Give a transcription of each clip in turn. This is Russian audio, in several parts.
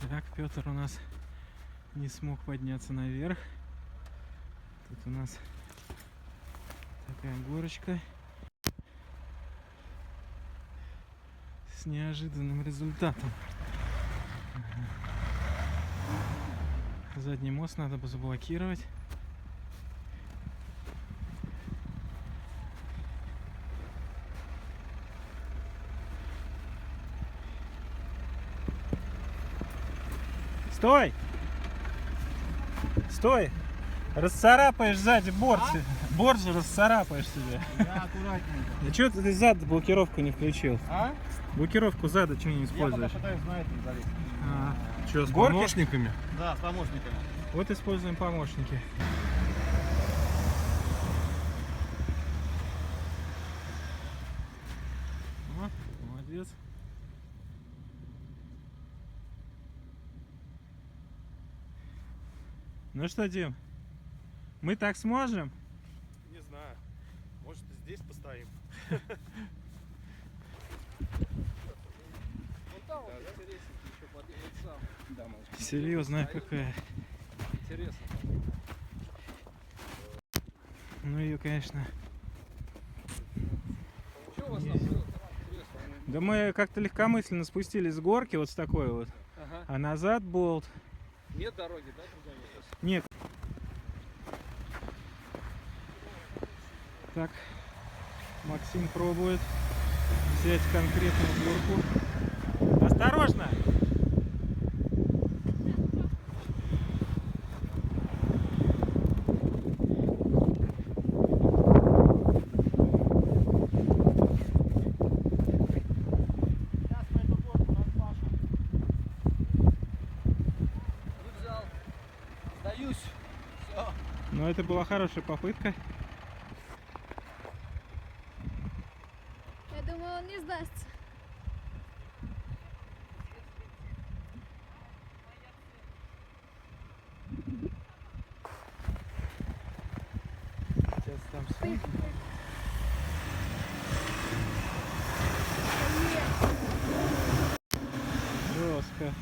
Так, Петр у нас не смог подняться наверх. Тут у нас такая горочка с неожиданным результатом. Задний мост надо бы заблокировать. Стой! Стой! Расцарапаешь сзади борт. Борт же расцарапаешь себе. Да, аккуратненько. Да что ты зад блокировку не включил? А? Блокировку зада что не используешь? Я пока пытаюсь на этом залезть. Что, с Горки? помощниками? Да, с помощниками. Вот используем помощники. О, молодец. Ну что, Дим, мы так сможем? Не знаю. Может, здесь постоим. Серьезная какая. Интересно. Ну ее, конечно. Что у вас там было? Да мы как-то легкомысленно спустились с горки вот с такой вот. Ага. А назад болт. Нет дороги, да, туда сейчас? Нет. Так, Максим пробует взять конкретную горку. Осторожно! Сдаюсь. Все. Но это была хорошая попытка. Я думаю, он не сдастся. Сейчас там все. Жестко.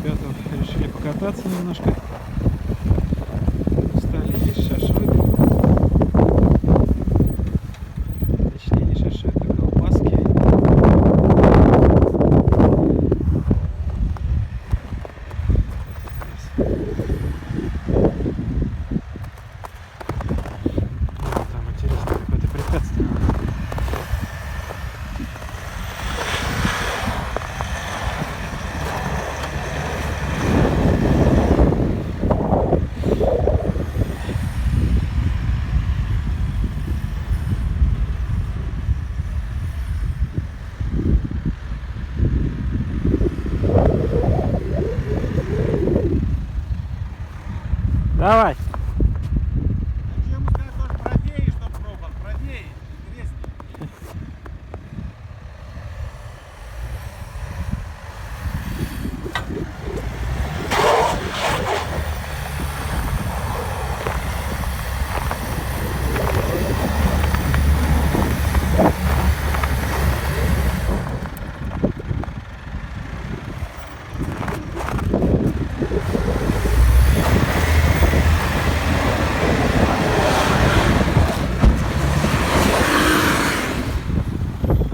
Ребята решили покататься немножко. Устали есть шашлык. Точнее не шашлык, а колбаски. Там интересно какое-то препятствие. Давай. Хочу ему сказать, тоже правее, чтоб пробовал. Правее. Интереснее.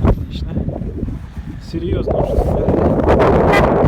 Отлично. Серьезно уже смотрю.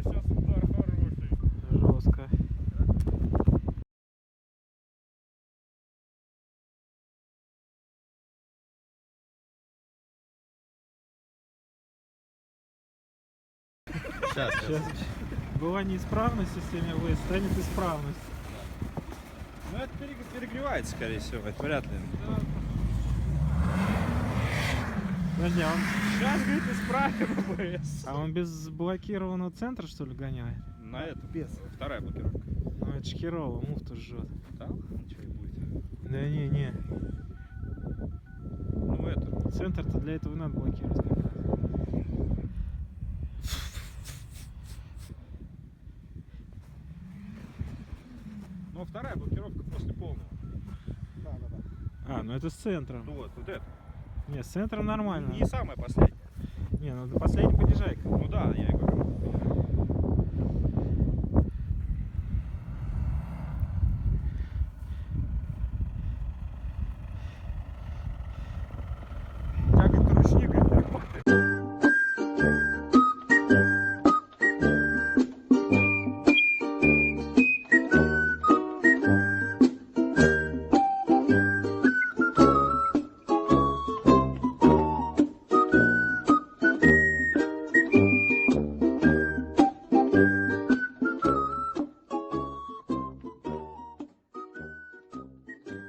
Сейчас удар хороший. Жестко. Сейчас, Сейчас была неисправность в системе АБС, станет исправность. Ну это перегревается, скорее всего, это вряд ли. Подожди, а он, Сейчас, говорит, исправим АБС. а он без блокированного центра, что ли, гоняет? На это без. Вторая блокировка. Ну это ж херово, муфту жжет. Да? Ничего не будет. Да не. Ну это. Центр-то для этого и надо блокировать как раз. Ну вторая блокировка после полного. Да. А, ну это с центром. Ну вот это. Не, с центром нормально. Не самая последняя. Не, ну это последний понижайка. Ну да, я и говорю.